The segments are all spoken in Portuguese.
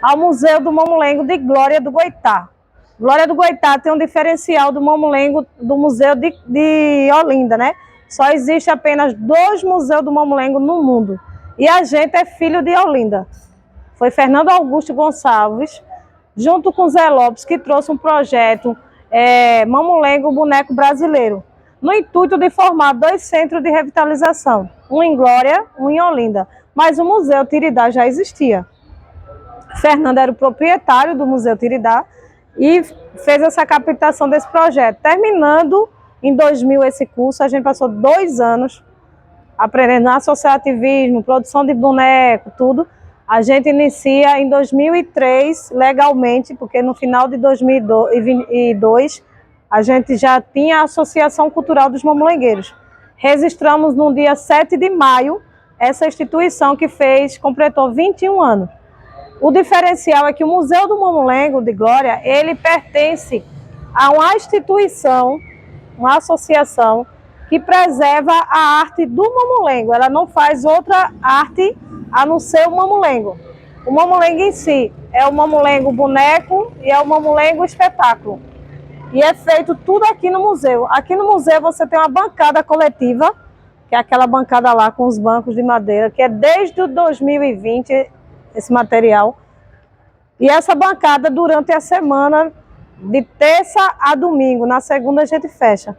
ao Museu do Mamulengo de Glória do Goitá. Glória do Goitá tem um diferencial do Mamulengo do Museu de Olinda, né? Só existe apenas 2 museus do Mamulengo no mundo. E a gente é filho de Olinda. Foi Fernando Augusto Gonçalves, junto com Zé Lopes, que trouxe um projeto Mamulengo Boneco Brasileiro, no intuito de formar 2 centros de revitalização, um em Glória, um em Olinda. Mas o Museu Tiridá já existia. Fernando era o proprietário do Museu Tiridá e fez essa captação desse projeto. Terminando em 2000 esse curso, a gente passou 2 anos aprendendo associativismo, produção de boneco, tudo. A gente inicia em 2003 legalmente, porque no final de 2002 a gente já tinha a Associação Cultural dos Mamulengueiros. Registramos no dia 7 de maio essa instituição que completou 21 anos. O diferencial é que o Museu do Mamulengo de Glória, ele pertence a uma instituição, uma associação, que preserva a arte do mamulengo. Ela não faz outra arte a não ser o mamulengo. O mamulengo em si é o mamulengo boneco e é o mamulengo espetáculo. E é feito tudo aqui no museu. Aqui no museu você tem uma bancada coletiva, que é aquela bancada lá com os bancos de madeira, que é desde 2020 esse material. E essa bancada durante a semana, de terça a domingo, na segunda a gente fecha.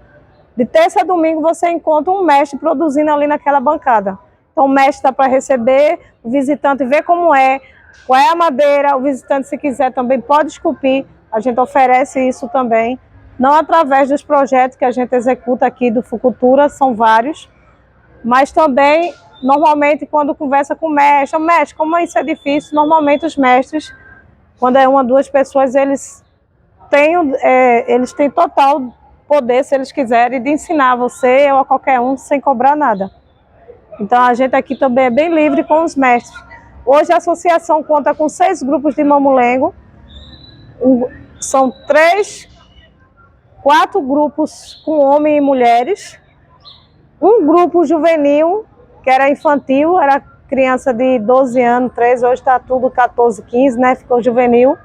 De terça a domingo você encontra um mestre produzindo ali naquela bancada. Então o mestre está para receber o visitante, ver como é, qual é a madeira, o visitante se quiser também pode esculpir, a gente oferece isso também, não através dos projetos que a gente executa aqui do Fucultura, são vários, mas também, normalmente, quando conversa com o mestre, como isso é difícil, normalmente os mestres, quando é 1 ou 2 pessoas, eles têm total poder, se eles quiserem, de ensinar você ou a qualquer um sem cobrar nada. Então a gente aqui também é bem livre com os mestres. Hoje a associação conta com 6 grupos de mamulengo, são 4 grupos com homens e mulheres, um grupo juvenil, que era infantil, era criança de 12 anos, 13, hoje está tudo 14, 15, né? Ficou juvenil.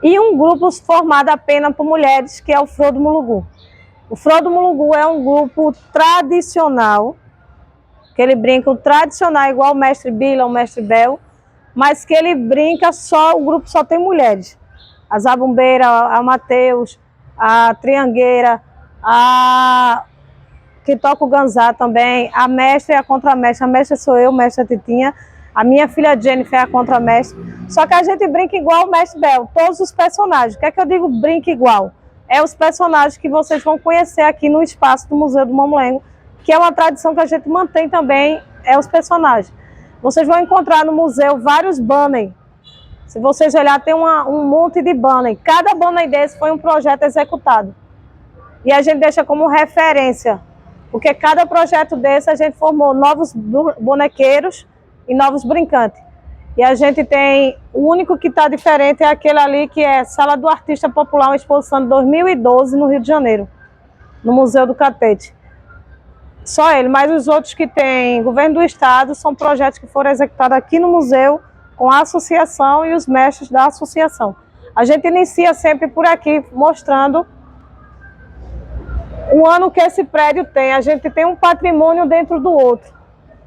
E um grupo formado apenas por mulheres, que é o Frodo Mulugu. O Frodo Mulugu é um grupo tradicional, que ele brinca o tradicional, igual o mestre Bila, o mestre Bel, mas que ele brinca o grupo só tem mulheres. A Zabumbeira, a Mateus, a Triangueira, que toca o ganzá também, a mestra e a contramestra. A mestra sou eu, mestra Titinha. A minha filha Jennifer é a contramestre. Só que a gente brinca igual o mestre Bel, todos os personagens. O que é que eu digo brinca igual? É os personagens que vocês vão conhecer aqui no espaço do Museu do Mamulengo, que é uma tradição que a gente mantém também, é os personagens. Vocês vão encontrar no museu vários banners. Se vocês olharem, tem um monte de banner. Cada banner desse foi um projeto executado. E a gente deixa como referência, porque cada projeto desse a gente formou novos bonequeiros e novos brincantes. E a gente tem, o único que está diferente é aquele ali que é Sala do Artista Popular, uma exposição de 2012 no Rio de Janeiro, no Museu do Catete. Só ele, mas os outros que tem governo do estado são projetos que foram executados aqui no museu com a associação e os mestres da associação. A gente inicia sempre por aqui mostrando o ano que esse prédio tem. A gente tem um patrimônio dentro do outro,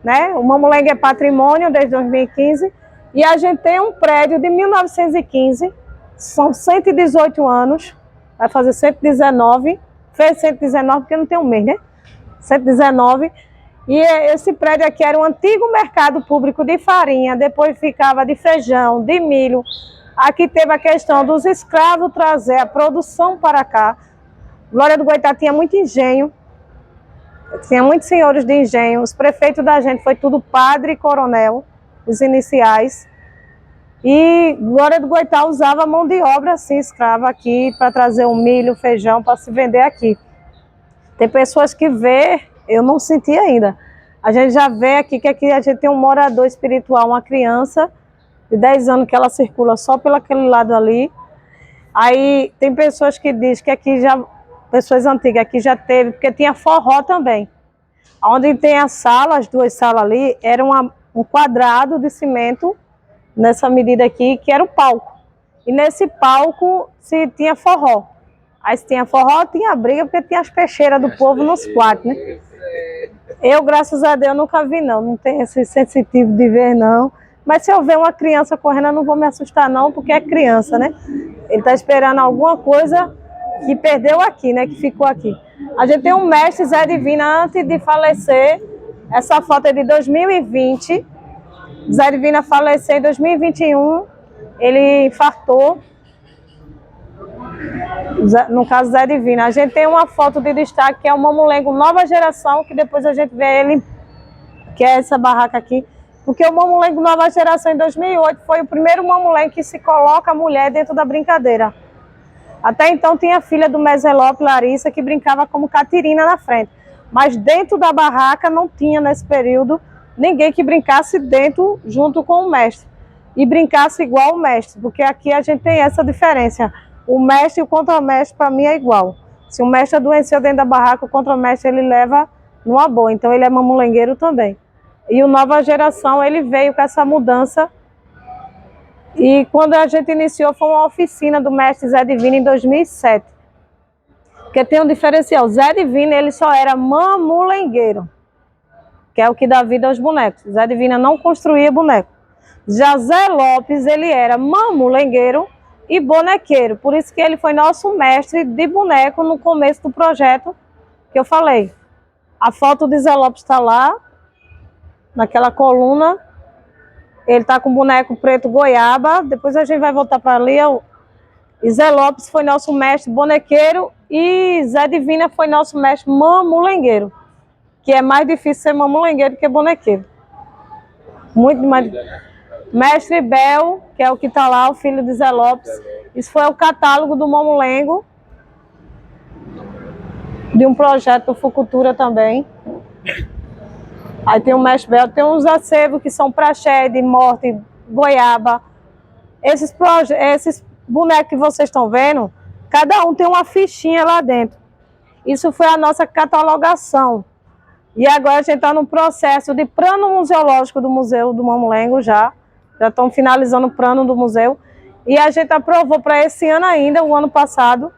né? O Mamulengo é patrimônio desde 2015 e a gente tem um prédio de 1915, são 118 anos, vai fazer 119, fez 119 porque não tem um mês, né? 119, e esse prédio aqui era um antigo mercado público de farinha, depois ficava de feijão, de milho. Aqui teve a questão dos escravos trazer a produção para cá. Glória do Goitá tinha muito engenho, tinha muitos senhores de engenho, os prefeitos da gente foi tudo padre e coronel, os iniciais. E Glória do Goitá usava mão de obra assim, escrava aqui, para trazer o milho, o feijão, para se vender aqui. Tem pessoas que vê, eu não senti ainda. A gente já vê aqui que aqui a gente tem um morador espiritual, uma criança de 10 anos que ela circula só pelo aquele lado ali. Aí tem pessoas que dizem que aqui já, pessoas antigas, aqui já teve, porque tinha forró também. Onde tem a sala, as 2 salas ali, era um quadrado de cimento nessa medida aqui, que era o palco. E nesse palco se tinha forró. Aí se tinha forró, tinha briga, porque tinha as peixeiras do povo nos quartos, né? Eu, graças a Deus, nunca vi, não. Não tenho esse sensitivo de ver, não. Mas se eu ver uma criança correndo, eu não vou me assustar, não, porque é criança, né? Ele está esperando alguma coisa que perdeu aqui, né? Que ficou aqui. A gente tem um mestre, Zé Divina, antes de falecer. Essa foto é de 2020. Zé Divina faleceu em 2021. Ele infartou. No caso, Zé Divina. A gente tem uma foto de destaque, que é o Mamulengo Nova Geração, que depois a gente vê ele, que é essa barraca aqui. Porque o Mamulengo Nova Geração, em 2008, foi o primeiro Mamulengo que se coloca a mulher dentro da brincadeira. Até então tinha a filha do Meselope, Larissa, que brincava como Catirina na frente. Mas dentro da barraca não tinha, nesse período, ninguém que brincasse dentro, junto com o mestre. E brincasse igual o mestre, porque aqui a gente tem essa diferença. O mestre e o contramestre, para mim, é igual. Se o mestre adoeceu dentro da barraca, o contramestre ele leva numa boa. Então ele é mamulengueiro também. E o Nova Geração, ele veio com essa mudança. E quando a gente iniciou, foi uma oficina do mestre Zé Divina em 2007. Porque tem um diferencial. Zé Divina, ele só era mamulengueiro, que é o que dá vida aos bonecos. Zé Divina não construía boneco. Já Zé Lopes, ele era mamulengueiro e bonequeiro. Por isso que ele foi nosso mestre de boneco no começo do projeto que eu falei. A foto de Zé Lopes está lá, naquela coluna. Ele está com o boneco preto goiaba. Depois a gente vai voltar para ali. E Zé Lopes foi nosso mestre bonequeiro e Zé Divina foi nosso mestre mamulengueiro, que é mais difícil ser mamulengueiro que bonequeiro. Muito mais. Mestre Bel, que é o que está lá, o filho de Zé Lopes. Isso foi o catálogo do Mamulengo, de um projeto do Fucultura também. Aí tem o Mestre Bel, tem uns acervos que são praxé, de morte, goiaba. Esses bonecos que vocês estão vendo, cada um tem uma fichinha lá dentro. Isso foi a nossa catalogação. E agora a gente está no processo de plano museológico do Museu do Mamulengo já. Já estão finalizando o plano do museu. E a gente aprovou para esse ano ainda, o ano passado,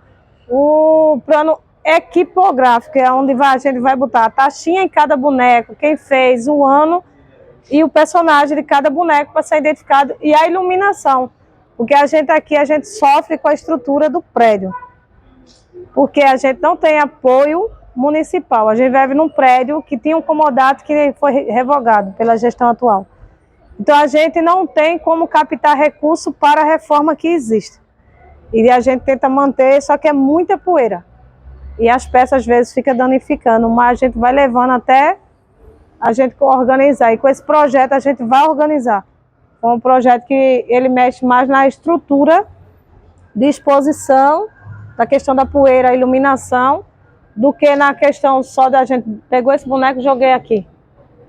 o plano equipográfico, é onde a gente vai botar a taxinha em cada boneco, quem fez, o ano e o personagem de cada boneco para ser identificado, e a iluminação. Porque a gente aqui, a gente sofre com a estrutura do prédio. Porque a gente não tem apoio municipal. A gente vive num prédio que tinha um comodato que foi revogado pela gestão atual. Então a gente não tem como captar recurso para a reforma que existe. E a gente tenta manter, só que é muita poeira. E as peças às vezes ficam danificando, mas a gente vai levando até a gente organizar. E com esse projeto a gente vai organizar. É um projeto que ele mexe mais na estrutura de exposição, da questão da poeira, a iluminação, do que na questão só da gente pegou esse boneco e joguei aqui.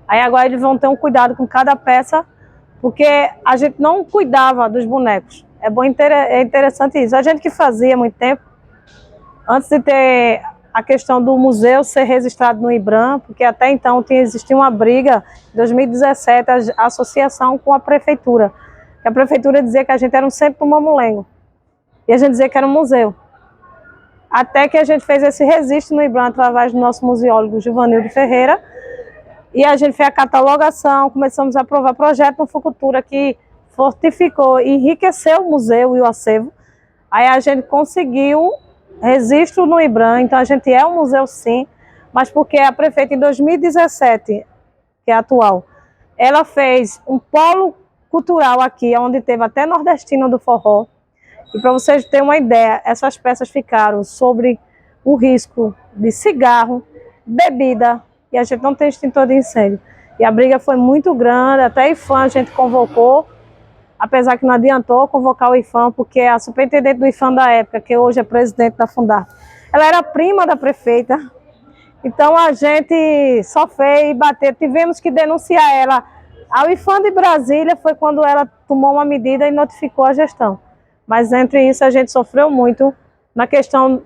Aí agora eles vão ter um cuidado com cada peça, porque a gente não cuidava dos bonecos. É interessante isso. A gente que fazia há muito tempo, antes de ter a questão do museu ser registrado no IBRAM, porque até então existia uma briga, em 2017, a associação com a prefeitura. Que a prefeitura dizia que a gente era um centro do Mamulengo. E a gente dizia que era um museu. Até que a gente fez esse registro no IBRAM através do nosso museólogo Givanildo Ferreira. E a gente fez a catalogação, começamos a aprovar projeto no Fucultura que fortificou e enriqueceu o museu e o acervo. Aí a gente conseguiu registro no IBRAM, então a gente é um museu sim, mas porque a prefeita em 2017, que é a atual, ela fez um polo cultural aqui, onde teve até nordestino do forró. E para vocês terem uma ideia, essas peças ficaram sobre o risco de cigarro, bebida, e a gente não tem extintor de incêndio. E a briga foi muito grande, até a IFAM a gente convocou, apesar que não adiantou convocar o IFAM, porque a superintendente do IFAM da época, que hoje é presidente da Fundar, ela era prima da prefeita. Então a gente só fez bater, tivemos que denunciar ela. A IFAM de Brasília foi quando ela tomou uma medida e notificou a gestão. Mas entre isso a gente sofreu muito na questão,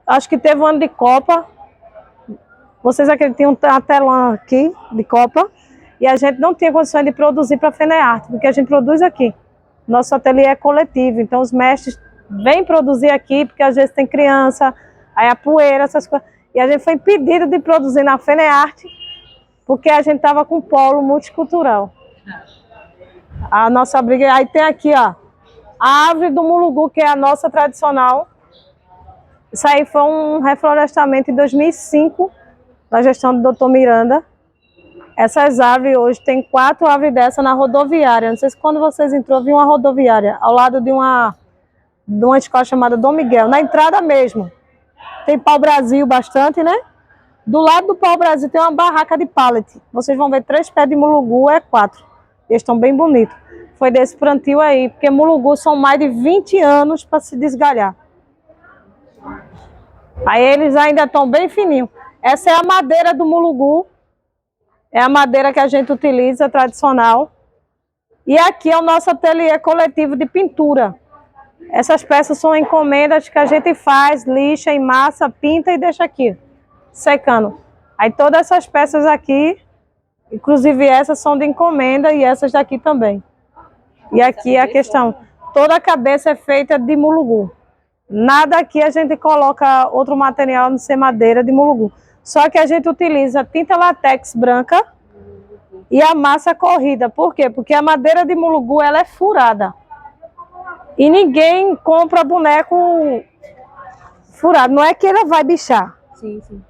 acho que teve um ano de Copa, vocês acreditam, tinham um telão aqui de Copa, e a gente não tinha condições de produzir para a FENEARTE, porque a gente produz aqui. nosso ateliê é coletivo, então os mestres vêm produzir aqui, porque às vezes tem criança, aí a poeira, essas coisas. E a gente foi impedido de produzir na FENEARTE, porque a gente estava com um polo multicultural. A nossa briga, aí tem aqui, ó, a árvore do Mulugu, que é a nossa tradicional. Isso aí foi um reflorestamento em 2005, na gestão do Dr. Miranda. Essas árvores hoje, tem 4 árvores dessa na rodoviária. Não sei se quando vocês entrou, viu uma rodoviária, ao lado de uma escola chamada Dom Miguel, na entrada mesmo. Tem pau-brasil bastante, né? Do lado do pau-brasil tem uma barraca de pallet. Vocês vão ver 3 pés de Mulugu, é 4. Eles estão bem bonitos. Foi desse plantio aí, porque Mulugu são mais de 20 anos para se desgalhar. Aí eles ainda estão bem fininhos. Essa é a madeira do Mulugu. É a madeira que a gente utiliza, tradicional. E aqui é o nosso ateliê coletivo de pintura. Essas peças são encomendas que a gente faz, lixa em massa, pinta e deixa aqui, secando. Aí todas essas peças aqui, inclusive essas são de encomenda e essas daqui também. E aqui a questão, toda a cabeça é feita de Mulugu. Nada aqui a gente coloca outro material não ser madeira de Mulugu. Só que a gente utiliza tinta látex branca e a massa corrida. Por quê? Porque a madeira de Mulugu ela é furada. E ninguém compra boneco furado. Não é que ele vai bichar. Sim, sim.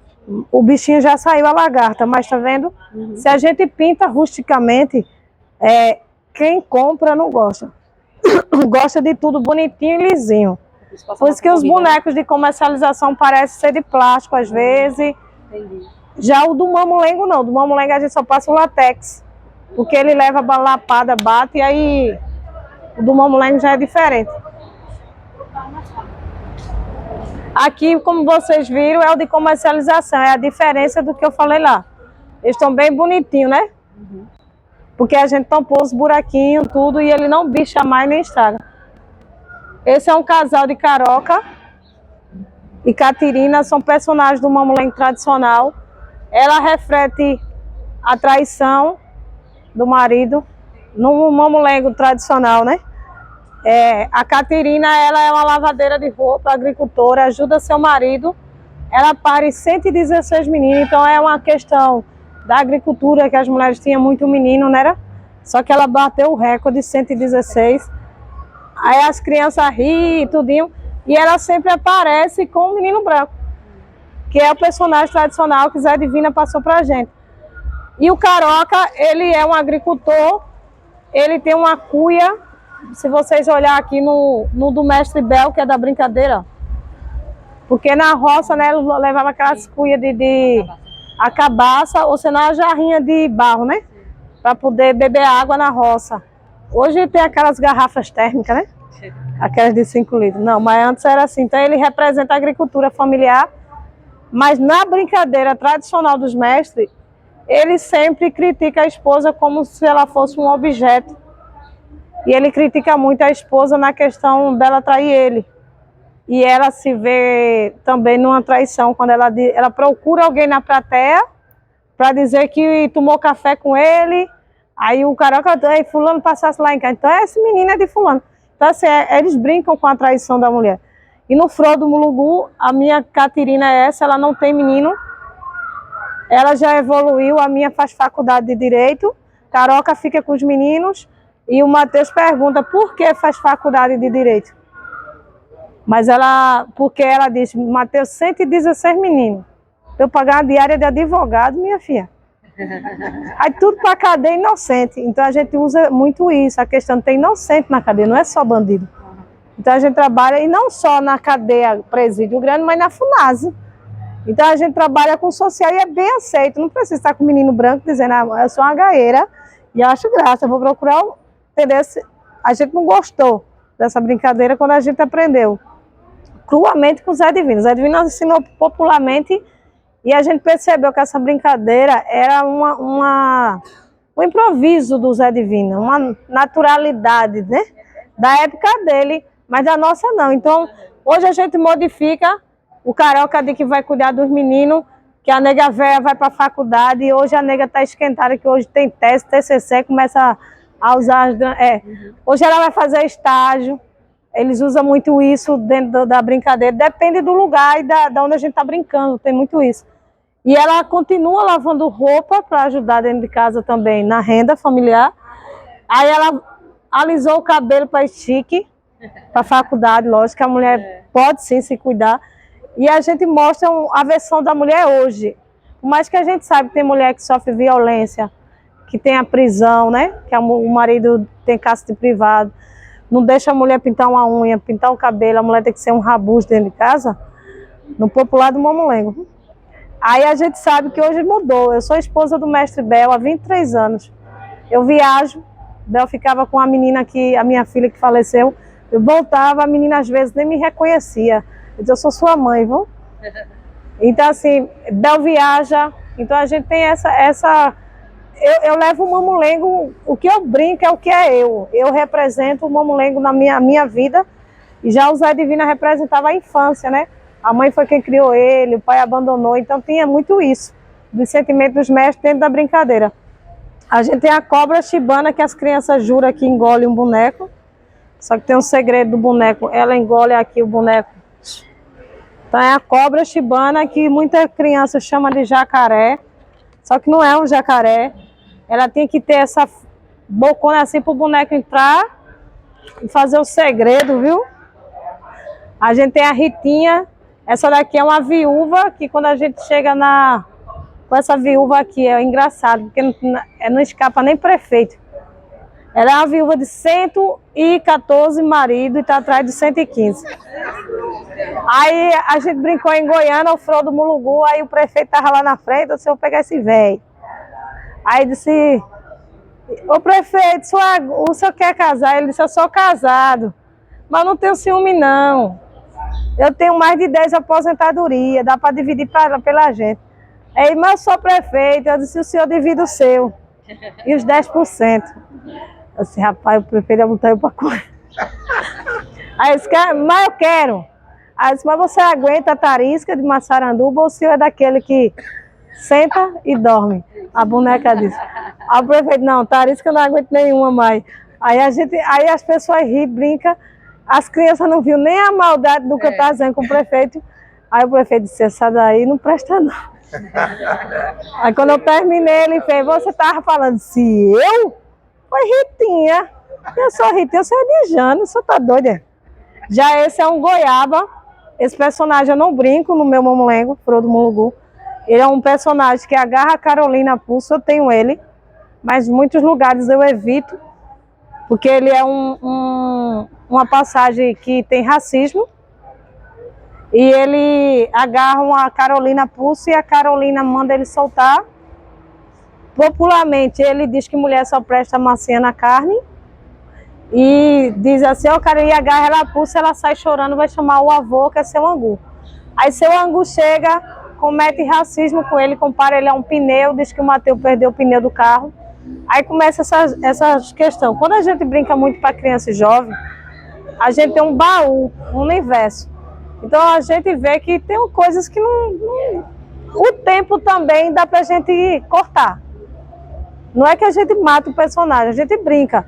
O bichinho já saiu a lagarta, mas tá vendo? Uhum. Se a gente pinta rusticamente, quem compra não gosta. Gosta de tudo bonitinho e lisinho. Por isso que os bonecos de comercialização parecem ser de plástico às vezes. Entendi. Já o do mamulengo não. Do mamulengo a gente só passa o látex. Porque ele leva a lapada, bate, e aí o do mamulengo já é diferente. Aqui, como vocês viram, é o de comercialização. É a diferença do que eu falei lá. Eles estão bem bonitinhos, né? Uhum. Porque a gente tampou os buraquinhos, tudo, e ele não bicha mais nem estraga. Esse é um casal de Caroca e Catirina, são personagens do mamulengo tradicional. Ela reflete a traição do marido no mamulengo tradicional, né? A Catirina, ela é uma lavadeira de roupa, agricultora, ajuda seu marido. Ela pare 116 meninos, então é uma questão da agricultura, que as mulheres tinham muito menino, né? Só que ela bateu o recorde de 116. Aí as crianças riem e tudinho, e ela sempre aparece com o menino branco, que é o personagem tradicional que Zé Divina passou pra gente. E o Caroca, ele é um agricultor, ele tem uma cuia, se vocês olharem aqui no do Mestre Bel, que é da brincadeira, porque na roça, né, ele levava aquelas cuias de a cabaça, ou senão a jarrinha de barro, né, para poder beber água na roça. Hoje tem aquelas garrafas térmicas, né? Aquelas de 5 litros. Não, mas antes era assim. Então ele representa a agricultura familiar, mas na brincadeira tradicional dos mestres, ele sempre critica a esposa como se ela fosse um objeto. E ele critica muito a esposa na questão dela trair ele. E ela se vê também numa traição, quando ela procura alguém na plateia para dizer que tomou café com ele. Aí o Caroca, fulano passasse lá em casa. Então esse menino é de fulano. Então assim, eles brincam com a traição da mulher. E no Frodo Mulugu, a minha Catirina é essa, ela não tem menino. Ela já evoluiu, a minha faz faculdade de Direito. Caroca fica com os meninos. E o Matheus pergunta por que faz faculdade de Direito. Mas porque ela diz, Matheus, 116 meninos. Eu pagar uma diária de advogado, minha filha. Aí tudo para cadeia inocente. Então a gente usa muito isso, a questão de ter inocente na cadeia, não é só bandido. Então a gente trabalha, e não só na cadeia presídio grande, mas na FUNASE. Então a gente trabalha com social e é bem aceito. Não precisa estar com o menino branco dizendo, eu sou uma gaieira e eu acho graça, eu vou procurar, entender? A gente não gostou dessa brincadeira quando a gente aprendeu cruamente com o Zé Divino. O Zé Divino ensinou popularmente. E a gente percebeu que essa brincadeira era um improviso do Zé Divino, uma naturalidade, né? Da época dele, mas da nossa não. Então, hoje a gente modifica o Caroca de que vai cuidar dos meninos, que a nega velha vai para a faculdade, e hoje a nega está esquentada, que hoje tem teste, TCC, começa A usar Hoje ela vai fazer estágio. Eles usam muito isso dentro da brincadeira. Depende do lugar e da onde a gente está brincando. Tem muito isso. E ela continua lavando roupa para ajudar dentro de casa também na renda familiar. Aí ela alisou o cabelo para chique, para a faculdade. Lógico que a mulher pode sim se cuidar. E a gente mostra a versão da mulher hoje. Por mais que a gente saiba que tem mulher que sofre violência, que tem a prisão, né? Que o marido tem cárcere privado, não deixa a mulher pintar uma unha, pintar o cabelo, a mulher tem que ser um rabucho dentro de casa, no popular do Mamulengo. Aí a gente sabe que hoje mudou. Eu sou esposa do mestre Bel há 23 anos. Eu viajo, Bel ficava com a menina a minha filha que faleceu, eu voltava, a menina às vezes nem me reconhecia. Eu disse, eu sou sua mãe, viu? Então assim, Bel viaja, então a gente tem essa eu levo o Mamulengo, o que eu brinco é o que é eu. Eu represento o Mamulengo na minha vida. E já o Zé Divina representava a infância, né? A mãe foi quem criou ele, o pai abandonou. Então tinha muito isso, do sentimento dos mestres dentro da brincadeira. A gente tem a cobra chibana, que as crianças juram que engole um boneco. Só que tem um segredo do boneco, ela engole aqui o boneco. Então é a cobra chibana, que muita criança chama de jacaré. Só que não é um jacaré. Ela tem que ter essa bocona assim para o boneco entrar e fazer o segredo, viu? A gente tem a Ritinha. Essa daqui é uma viúva que quando a gente chega com essa viúva aqui, é engraçado, porque não escapa nem prefeito. Ela é uma viúva de 114 maridos e está atrás de 115. Aí a gente brincou em Goiânia, o Frodo Mulugu, aí o prefeito estava lá na frente, eu disse, eu vou pegar esse velho. Aí disse, ô prefeito, o senhor quer casar? Ele disse, eu sou casado, mas não tenho ciúme não. Eu tenho mais de 10 aposentadorias, dá para dividir pela gente. Aí, mas eu sou prefeito, eu disse, o senhor divide o seu. E os 10%. Eu disse, rapaz, o prefeito ia botar eu para correr. Aí eu disse, mas eu quero. Aí eu disse, mas você aguenta a tarisca de Massaranduba ou o senhor é daquele que senta e dorme? A boneca disse. Aí o prefeito, não, tarisca eu não aguento nenhuma mais. Aí as pessoas riem, brincam. As crianças não viram nem a maldade do que eu estava dizendo com o prefeito. Aí o prefeito disse, essa daí não presta não. Aí quando eu terminei, ele fez, você estava falando, se eu? Foi Ritinha. Eu sou Ritinha, eu sou de Jane, você tá doida? Já esse é um goiaba. Esse personagem eu não brinco no meu Mamulengo, Frodo Mulugu. Ele é um personagem que agarra a Carolina a pulso, eu tenho ele. Mas em muitos lugares eu evito, porque ele é uma passagem que tem racismo. E ele agarra a Carolina a pulso e a Carolina manda ele soltar. Popularmente, ele diz que mulher só presta macia na carne. E diz assim, ó, cara, e agarra ela a pulso, ela sai chorando, vai chamar o avô, que é seu Angu. Aí seu Angu chega, comete racismo com ele, compara ele a um pneu, diz que o Mateus perdeu o pneu do carro. Aí começa essa questão. Quando a gente brinca muito para criança e jovem, a gente tem um baú, um universo. Então a gente vê que tem coisas que não... O tempo também dá pra gente cortar. Não é que a gente mata o personagem, a gente brinca.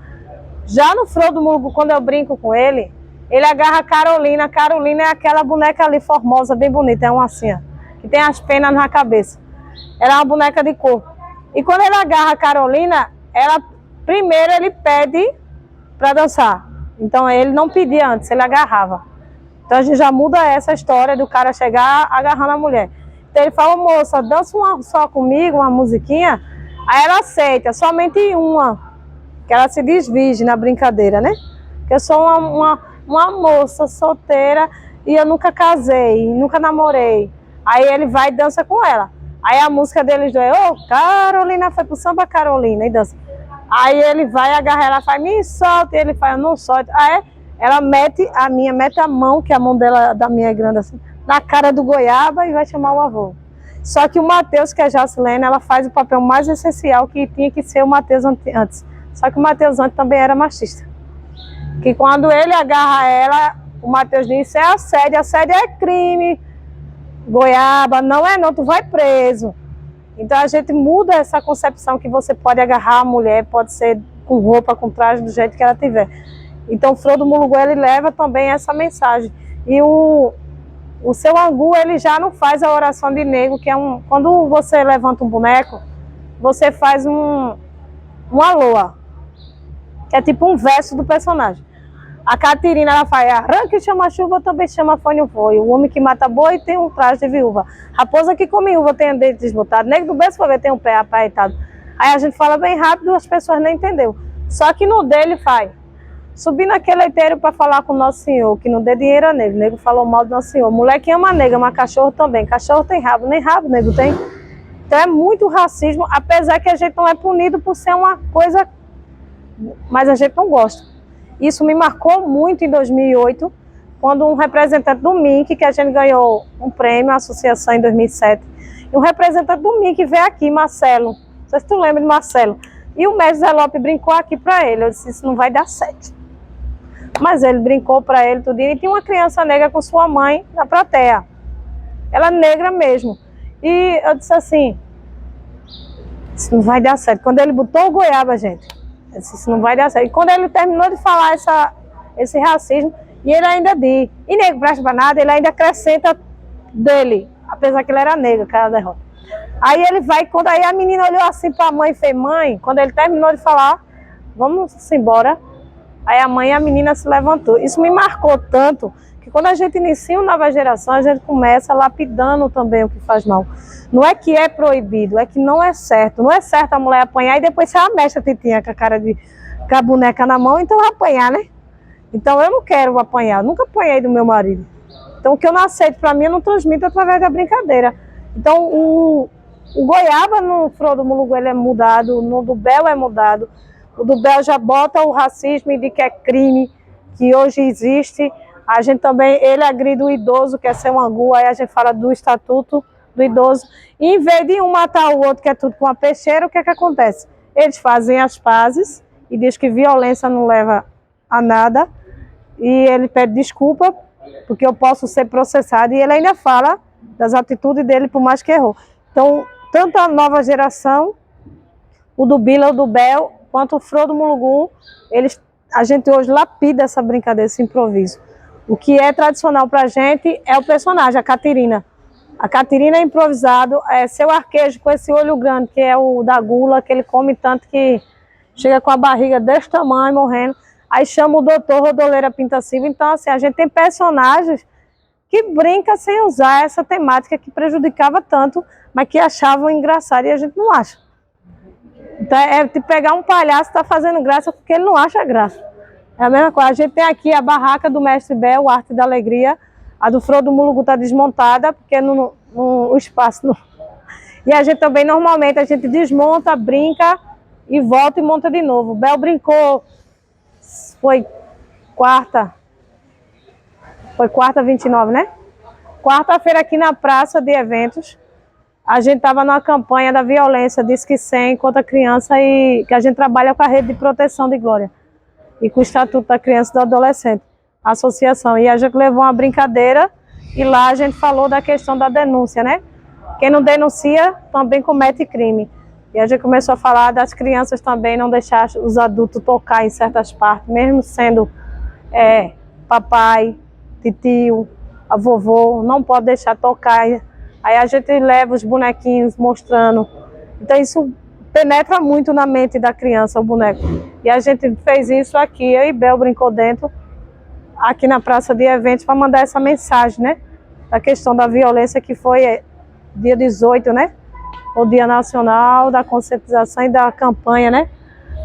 Já no Frodo Mulugu, quando eu brinco com ele, ele agarra a Carolina. A Carolina é aquela boneca ali formosa, bem bonita, é uma assim, ó, que tem as penas na cabeça. Ela é uma boneca de coco. E quando ele agarra a Carolina, primeiro ele pede para dançar. Então ele não pedia antes, ele agarrava. Então a gente já muda essa história do cara chegar agarrando a mulher. Então ele fala, moça, dança só comigo, uma musiquinha. Aí ela aceita, somente uma. Que ela se diz virgem na brincadeira, né? Que eu sou uma moça solteira e eu nunca casei, nunca namorei. Aí ele vai e dança com ela. Aí a música deles dois, ô, Carolina, foi pro samba Carolina, e dança. Aí ele vai agarrar ela, faz, me solta, e ele faz, eu não solto. Aí ela mete a mão, que a mão dela, da minha é grande assim, na cara do goiaba e vai chamar o avô. Só que o Mateus, que é Jacilene, ela faz o papel mais essencial que tinha que ser o Mateus antes. Só que o Mateus antes também era machista. Que quando ele agarra ela, o Mateus disse, é assédio é crime. Goiaba, não é não, tu vai preso. Então a gente muda essa concepção que você pode agarrar a mulher, pode ser com roupa, com traje, do jeito que ela tiver. Então o Frodo Mulugu, ele leva também essa mensagem. E o seu Angu, ele já não faz a oração de nego, que é quando você levanta um boneco, você faz uma loa, que é tipo um verso do personagem. A Catirina, ela faz arranque chama chuva, também chama fone o foi. O homem que mata boi tem um traje de viúva. Raposa que come uva tem o dedo desbotado. Nego do berço, ver, tem um pé apaetado. Aí a gente fala bem rápido, as pessoas nem entenderam. Só que no dele faz. Subi naquele leiteiro para falar com o Nosso Senhor, que não dê dinheiro a nego. O nego falou mal do Nosso Senhor. Moleque ama nega, mas cachorro também. Cachorro tem rabo, nem rabo nego tem. Então é muito racismo, apesar que a gente não é punido por ser uma coisa, mas a gente não gosta. Isso me marcou muito em 2008, quando um representante do MINC, que a gente ganhou um prêmio, a associação em 2007, e um representante do MINC veio aqui, Marcelo, não sei se tu lembra de Marcelo, e o mestre Zé Lopes brincou aqui para ele, eu disse, isso não vai dar certo. Mas ele brincou para ele tudo, e tinha uma criança negra com sua mãe na plateia, ela negra mesmo, e eu disse assim, isso não vai dar certo. Quando ele botou o goiaba, gente, isso não vai dar certo. E quando ele terminou de falar esse racismo, e ele ainda diz, e negro presta pra nada, ele ainda acrescenta dele, apesar que ele era negro, cara derrota. Aí ele vai, quando aí a menina olhou assim pra mãe e fez, mãe, quando ele terminou de falar, vamos embora. Aí a mãe e a menina se levantou. Isso me marcou tanto, que quando a gente inicia uma nova geração, a gente começa lapidando também o que faz mal. Não é que é proibido, é que não é certo. Não é certo a mulher apanhar e depois ser a mestra Titinha com a cara com a boneca na mão, então vai apanhar, né? Então eu não quero apanhar, nunca apanhei do meu marido. Então o que eu não aceito para mim, eu não transmito através da brincadeira. Então o goiaba no Frodo Mulugu, ele é mudado, no do Bel é mudado. O do Bel já bota o racismo e diz que é crime, que hoje existe. A gente também, ele agride o idoso, que é ser um angu, aí a gente fala do estatuto do idoso. E em vez de um matar o outro, que é tudo com a peixeira, o que é que acontece? Eles fazem as pazes e diz que violência não leva a nada. E ele pede desculpa, porque eu posso ser processado. E ele ainda fala das atitudes dele, por mais que errou. Então, tanto a nova geração, o do Bila, o do Bel, quanto o Frodo Mulugu, a gente hoje lapida essa brincadeira, esse improviso. O que é tradicional pra gente é o personagem, a Catirina. A Catirina é improvisado, é seu arquejo com esse olho grande, que é o da gula, que ele come tanto que chega com a barriga desse tamanho, morrendo. Aí chama o doutor Rodoleira Pinta Silva. Então, assim, a gente tem personagens que brincam sem usar essa temática que prejudicava tanto, mas que achavam engraçado e a gente não acha. Então, é de pegar um palhaço que está fazendo graça porque ele não acha graça. É a mesma coisa. A gente tem aqui a barraca do Mestre Bel, o Arte da Alegria. A do Frodo Mulugu está desmontada, porque o espaço não... E a gente também, normalmente, a gente desmonta, brinca e volta e monta de novo. O Bel brincou, foi quarta 29, né? Quarta-feira aqui na praça de eventos, a gente estava numa campanha da violência, Disque 100 contra a criança, e que a gente trabalha com a rede de proteção de Glória e com o Estatuto da Criança e do Adolescente, a associação. E a gente levou uma brincadeira e lá a gente falou da questão da denúncia, né? Quem não denuncia também comete crime. E a gente começou a falar das crianças também, não deixar os adultos tocar em certas partes, mesmo sendo papai, tio, a vovô, não pode deixar tocar. Aí a gente leva os bonequinhos mostrando. Então isso penetra muito na mente da criança, o boneco. E a gente fez isso aqui, eu e Bel brincou dentro, aqui na praça de eventos, para mandar essa mensagem, né? Da questão da violência, que foi dia 18, né? O Dia Nacional da Conscientização e da campanha, né?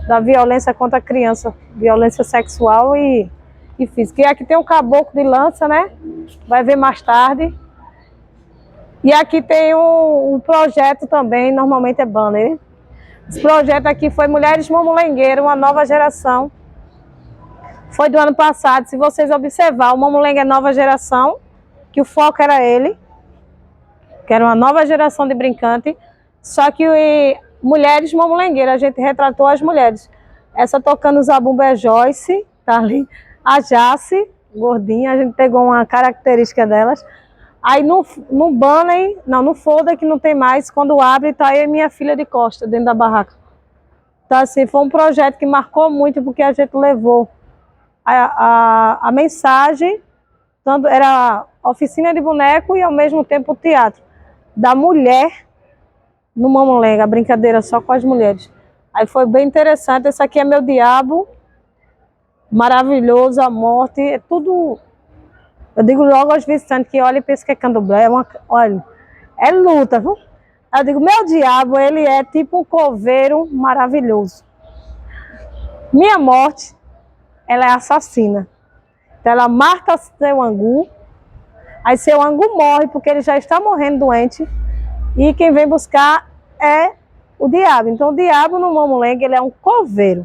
Da violência contra a criança, violência sexual e física. E aqui tem um caboclo de lança, né? Vai ver mais tarde. E aqui tem um projeto também, normalmente é banner. Esse projeto aqui foi Mulheres Mamulengueiras, uma nova geração. Foi do ano passado, se vocês observar, o Mamulengue é nova geração, que o foco era ele, que era uma nova geração de brincante, só que Mulheres Mamulengueiras, a gente retratou as mulheres. Essa tocando Zabumba é Joyce, tá ali. A Jace, gordinha, a gente pegou uma característica delas. Aí no banner, não, no folder que não tem mais, quando abre, tá eu e minha filha de costa dentro da barraca. Então, assim, foi um projeto que marcou muito, porque a gente levou a mensagem, tanto era oficina de boneco e, ao mesmo tempo, o teatro da mulher no Mamulengo, a brincadeira só com as mulheres. Aí foi bem interessante. Esse aqui é meu diabo, maravilhoso, a morte, é tudo... Eu digo logo aos visitantes que olha e pensa que é candomblé, olha, é luta, viu? Eu digo, meu diabo, ele é tipo um coveiro maravilhoso. Minha morte, ela é assassina. Então ela mata seu angu, aí seu angu morre porque ele já está morrendo doente, e quem vem buscar é o diabo. Então o diabo no Mamulengo, ele é um coveiro.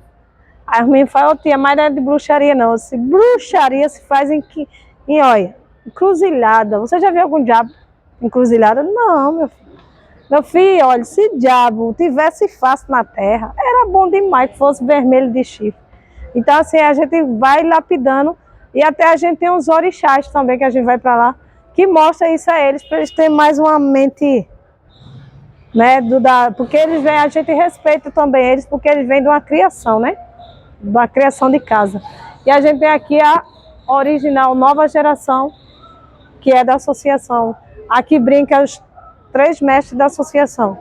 Aí as meninas falam, tia, mas não é de bruxaria não. Eu disse, bruxaria se faz olha, encruzilhada. Você já viu algum diabo encruzilhada? Não, meu filho. Meu filho, olha, se diabo tivesse face na terra, era bom demais que fosse vermelho de chifre. Então, assim, a gente vai lapidando, e até a gente tem uns orixás também, que a gente vai para lá, que mostra isso a eles, para eles terem mais uma mente, né, porque eles vêm, a gente respeita também eles, porque eles vêm de uma criação, né, de uma criação de casa. E a gente tem aqui a original nova geração, que é da associação. Aqui brinca os 3 mestres da associação.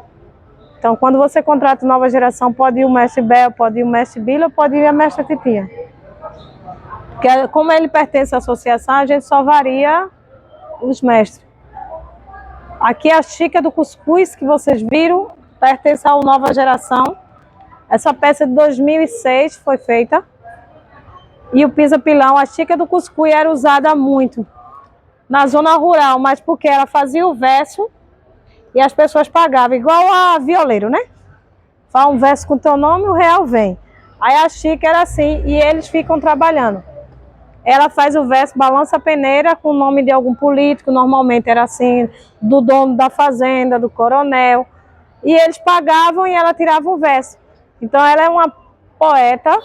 Então, quando você contrata nova geração, pode ir o mestre Bel, pode ir o mestre Bila, pode ir a mestra Titinha. Porque, como ele pertence à associação, a gente só varia os mestres. Aqui a Chica do Cuscuz, que vocês viram, pertence à nova geração. Essa peça de 2006 foi feita. E o pisa-pilão, a Chica do Cuscuz era usada muito na zona rural, mas porque ela fazia o verso e as pessoas pagavam, igual a violeiro, né? Faz um verso com teu nome, o real vem. Aí a Chica era assim, e eles ficam trabalhando. Ela faz o verso, balança a peneira com o nome de algum político, normalmente era assim, do dono da fazenda, do coronel. E eles pagavam e ela tirava o verso. Então ela é uma poeta,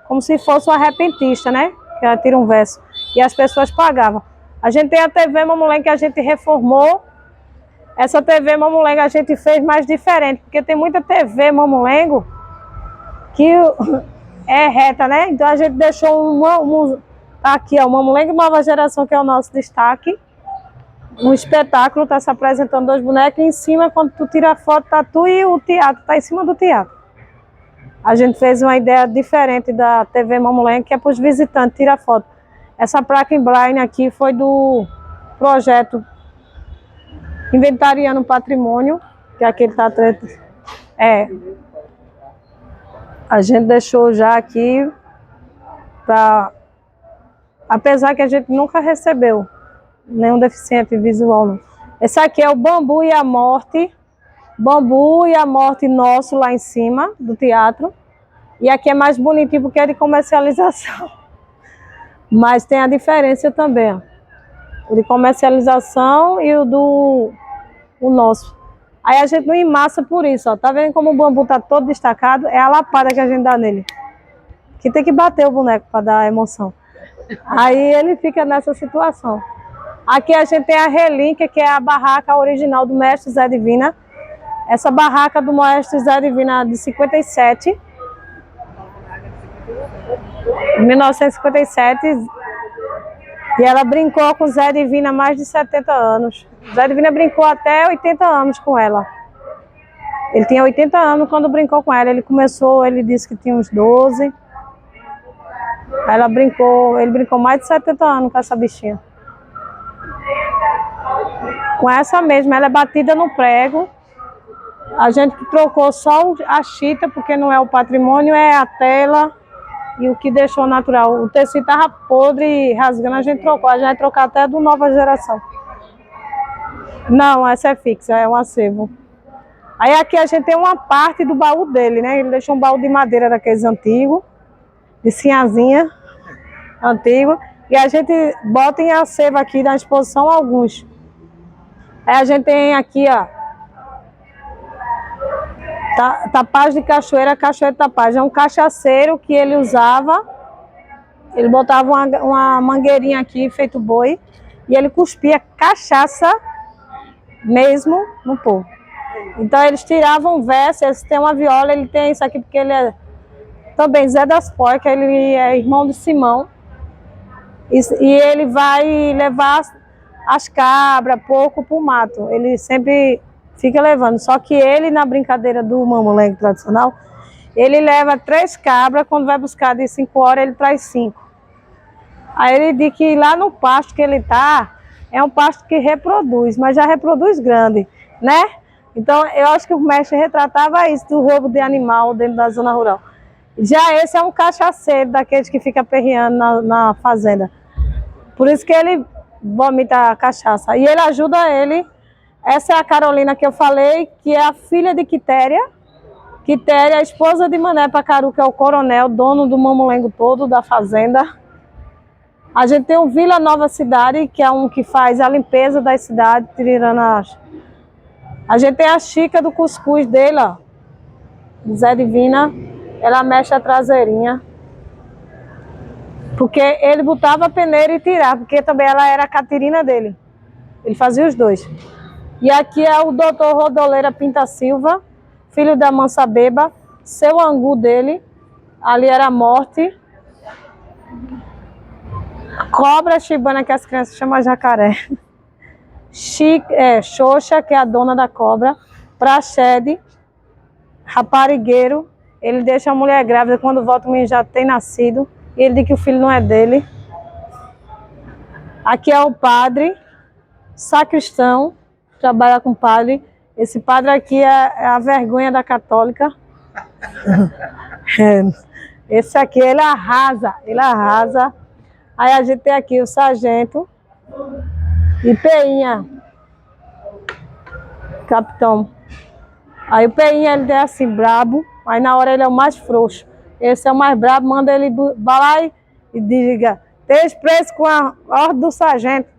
como se fosse uma repentista, né? Que ela tira um verso. E as pessoas pagavam. A gente tem a TV Mamulengo que a gente reformou. Essa TV Mamulengo a gente fez mais diferente, porque tem muita TV Mamulengo que é reta, né? Então a gente deixou aqui, ó, o Mamulengo Nova Geração, que é o nosso destaque. Um espetáculo, está se apresentando 2 bonecos, e em cima, quando tu tira a foto, tá tu e o teatro, tá em cima do teatro. A gente fez uma ideia diferente da TV Mamulengo, que é para os visitantes tirar foto. Essa placa em blind aqui foi do projeto Inventariando Patrimônio, que aquele tá atrás. A gente deixou já aqui para, apesar que a gente nunca recebeu nenhum deficiente visual, não. Esse aqui é o Bambu e a Morte. Bambu e a Morte nosso lá em cima do teatro. E aqui é mais bonitinho porque é de comercialização. Mas tem a diferença também, ó. O de comercialização e o nosso. Aí a gente não emassa por isso, ó. Tá vendo como o bambu tá todo destacado? É a lapada que a gente dá nele. Que tem que bater o boneco para dar emoção. Aí ele fica nessa situação. Aqui a gente tem a relíquia, que é a barraca original do mestre Zé Divina. Essa barraca do mestre Zé Divina de 57. 1957. E ela brincou com o Zé Divina há mais de 70 anos. O Zé Divina brincou até 80 anos com ela. Ele tinha 80 anos quando brincou com ela. Ele disse que tinha uns 12. Aí ele brincou mais de 70 anos com essa bichinha. Com essa mesma, ela é batida no prego. A gente trocou só a chita, porque não é o patrimônio, é a tela e o que deixou natural. O tecido estava podre e rasgando, a gente trocou. A gente vai trocar até do nova geração. Não, essa é fixa, é um acervo. Aí aqui a gente tem uma parte do baú dele, né? Ele deixou um baú de madeira daqueles antigos, de sinhazinha, antigo. E a gente bota em acervo aqui na exposição alguns. Aí a gente tem aqui, ó, tapaz de cachoeira, cachoeira de tapaz. É um cachaceiro que ele usava. Ele botava uma mangueirinha aqui, feito boi, e ele cuspia cachaça mesmo no povo. Então eles tiravam verso, eles têm uma viola, ele tem isso aqui porque ele é também Zé das Porcas, ele é irmão de Simão. E ele vai levar as cabras, porco pro mato. Ele sempre fica levando. Só que ele, na brincadeira do mamulengo tradicional, ele leva 3 cabras, quando vai buscar de 5 horas, ele traz 5. Aí ele diz que lá no pasto que ele tá, é um pasto que reproduz, mas já reproduz grande, né? Então, eu acho que o mestre retratava isso, do roubo de animal dentro da zona rural. Já esse é um cachaceiro, daqueles que fica perreando na fazenda. Por isso que ele vomita a cachaça. E ele ajuda ele. Essa é a Carolina que eu falei, que é a filha de Quitéria. Quitéria é a esposa de Mané Pacaru, que é o coronel, dono do mamulengo todo, da fazenda. A gente tem o Vila Nova Cidade, que é um que faz a limpeza das cidades, tirando as... A gente tem a Chica do cuscuz dele, ó. Zé Divina. Ela mexe a traseirinha. Porque ele botava a peneira e tirava, porque também ela era a Catirina dele. Ele fazia os dois. E aqui é o doutor Rodoleira Pinta Silva, filho da Mansa Beba, seu angu dele. Ali era a morte. Cobra chibana, que as crianças chamam jacaré. Xoxa, que é a dona da cobra. Praxede, raparigueiro. Ele deixa a mulher grávida, quando volta o menino já tem nascido. E ele diz que o filho não é dele. Aqui é o padre, sacristão, trabalha com padre. Esse padre aqui é a vergonha da católica. Esse aqui, ele arrasa, ele arrasa. Aí a gente tem aqui o sargento e Peinha, capitão. Aí o Peinha, ele é assim, brabo, aí na hora ele é o mais frouxo. Esse é o mais brabo, manda ele balar e diga, esteja preso com a ordem do sargento.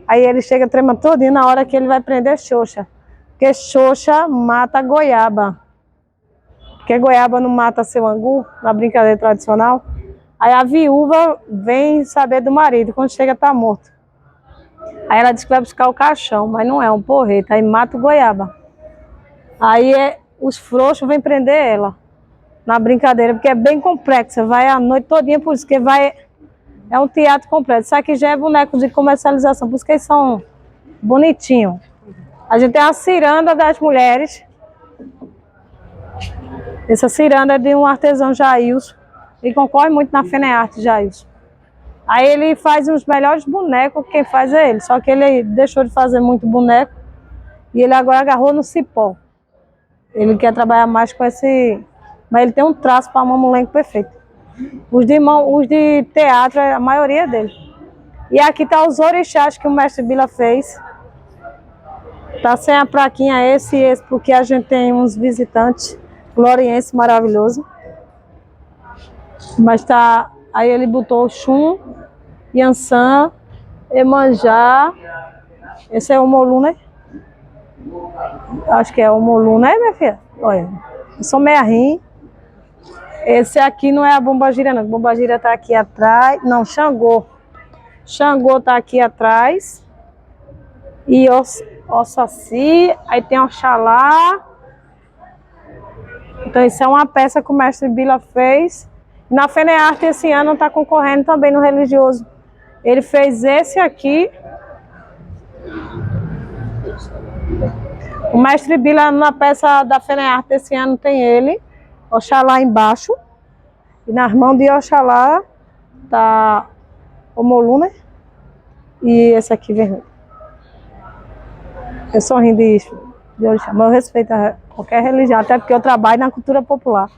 Aí ele chega tremendo todinho na hora que ele vai prender Xoxa. Porque Xoxa mata goiaba. Porque goiaba não mata seu angu, na brincadeira tradicional. Aí a viúva vem saber do marido, quando chega tá morto. Aí ela diz que vai buscar o caixão, mas não é um porrete, aí mata o goiaba. Aí os frouxos vêm prender ela. Na brincadeira, porque é bem complexo, vai a noite todinha, por isso que é um teatro completo. Isso aqui já é boneco de comercialização, por isso que eles são bonitinhos. A gente tem a ciranda das mulheres. Essa ciranda é de um artesão Jailson, ele concorre muito na Fenearte, Jailson. Aí ele faz os melhores bonecos, quem faz é ele, só que ele deixou de fazer muito boneco e ele agora agarrou no cipó. Ele quer trabalhar mais com esse... Mas ele tem um traço para mamulengo perfeito. Os de teatro, a maioria dele. E aqui tá os orixás que o mestre Bila fez. Tá sem a plaquinha esse e esse, porque a gente tem uns visitantes glorienses maravilhosos. Mas tá... Aí ele botou Xum, Yansan, Emanjá. Esse é o Molu, né? Acho que é o Molu, né, minha filha? Olha, eu sou meia-rim. Esse aqui não é a Bombagira, não. A Bombagira tá aqui atrás. Não, Xangô. Xangô tá aqui atrás. E Ossaci. Aí tem Oxalá. Então, isso é uma peça que o mestre Bila fez. Na Fenearte, esse ano, está concorrendo também no religioso. Ele fez esse aqui. O mestre Bila, na peça da Fenearte, esse ano, tem ele. Oxalá embaixo. E nas mãos de Oxalá tá o Molu, né? E esse aqui vermelho. Eu sou rindo de orixá, mas eu respeito qualquer religião, até porque eu trabalho na cultura popular.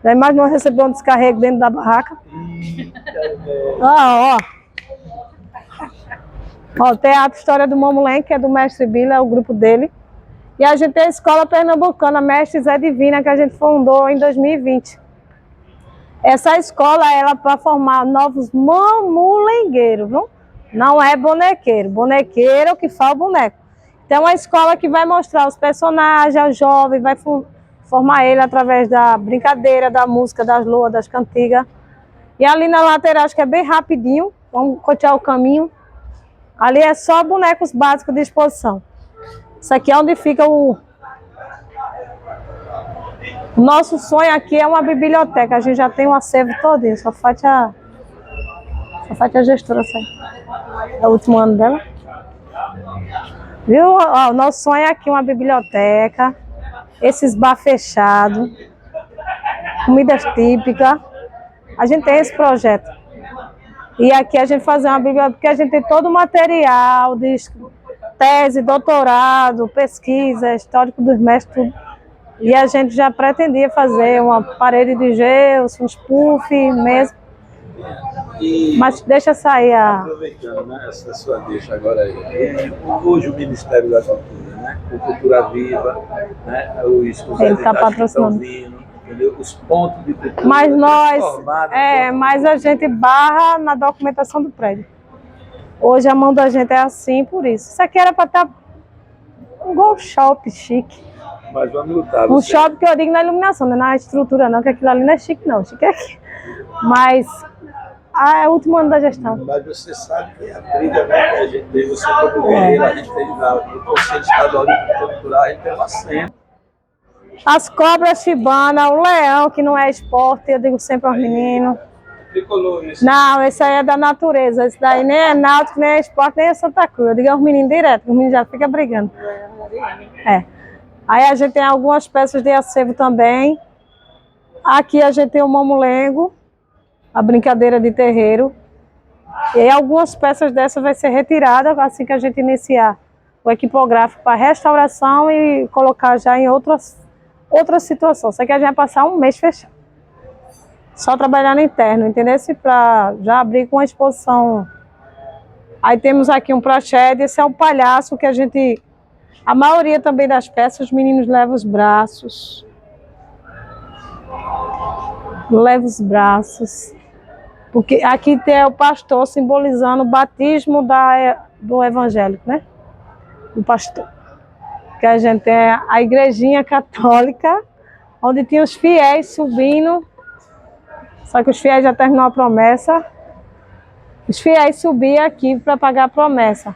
Já imaginou receber um descarrego dentro da barraca? Ó, Teatro História do Mamulengo, que é do mestre Bila, é o grupo dele. E a gente tem a Escola Pernambucana Mestre Zé Divina, que a gente fundou em 2020. Essa escola é para formar novos mamulengueiros, viu? Não é bonequeiro. Bonequeiro é o que faz o boneco. Então, é uma escola que vai mostrar os personagens, ao jovem, vai formar ele através da brincadeira, da música, das luas, das cantigas. E ali na lateral, acho que é bem rapidinho, vamos continuar o caminho. Ali é só bonecos básicos de exposição. Isso aqui é onde fica O nosso sonho aqui é uma biblioteca. A gente já tem um acervo todinho, só falta a gestora sair. É o último ano dela. Viu? Ó, o nosso sonho é aqui uma biblioteca, esses bar fechados, comidas típicas. A gente tem esse projeto. E aqui a gente fazer uma biblioteca, porque a gente tem todo o material de tese, doutorado, pesquisa, histórico dos mestres, tudo. E a gente já pretendia fazer uma parede de gesso, uns puff mesmo. Mas deixa sair a... Aproveitando, né, essa sua deixa agora aí. Hoje o Ministério da Cultura, né, o Cultura Viva, né, os Ele está patrocinando. Entendeu? Os pontos de cultura. Mas mas a gente barra na documentação do prédio. Hoje a mão da gente é assim, por isso. Isso aqui era para estar igual um shopping chique. Mas vamos lutar. Um shopping que eu digo na iluminação, não é na estrutura não, que aquilo ali não é chique não, chique é aqui. Mas é o último ano da gestão. Mas você sabe que a briga, né, que a gente teve, você como guerreiro, a gente teve no Conselho Estadual de Cultura Cultural, a gente teve uma cena. As cobras chibana, o leão, que não é esporte, eu digo sempre aos meninos. Tricolor isso. Não, esse aí é da natureza. Esse daí nem é náutico, nem é esporte, nem é Santa Cruz. Eu digo aos meninos direto, que os meninos já ficam brigando. É. Aí a gente tem algumas peças de acervo também. Aqui a gente tem o mamulengo, a brincadeira de terreiro. E aí algumas peças dessas vai ser retirada assim que a gente iniciar o equipográfico para restauração e colocar já em outra situação. Isso aqui a gente vai passar um mês fechado. Só trabalhar no interno, entendeu? Para já abrir com a exposição. Aí temos aqui um projeto, esse é o palhaço que a gente... A maioria também das peças, os meninos levam os braços. Leva os braços. Porque aqui tem o pastor simbolizando o batismo do evangélico, né? Do pastor. Que a gente tem a igrejinha católica, onde tinha os fiéis subindo. Só que os fiéis já terminou a promessa. Os fiéis subiam aqui para pagar a promessa.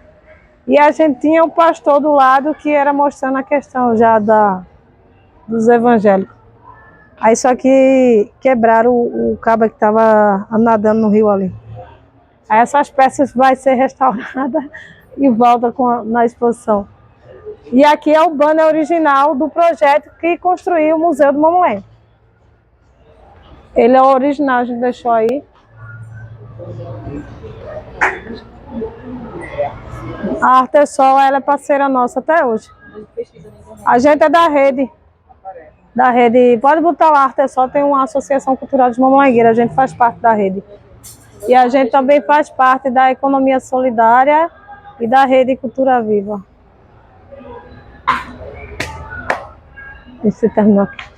E a gente tinha o pastor do lado que era mostrando a questão já dos evangélicos. Aí só que quebraram o cabo que estava nadando no rio ali. Aí essas peças vai ser restauradas e volta na exposição. E aqui é o banner original do projeto que construiu o Museu do Mamulengo. Ele é o original, a gente deixou aí. A Artesol, ela é parceira nossa até hoje. A gente é da rede. Pode botar lá, a Artesol tem uma associação cultural de Mamulengueira, a gente faz parte da rede. E a gente também faz parte da economia solidária e da rede Cultura Viva. Esse terminou aqui.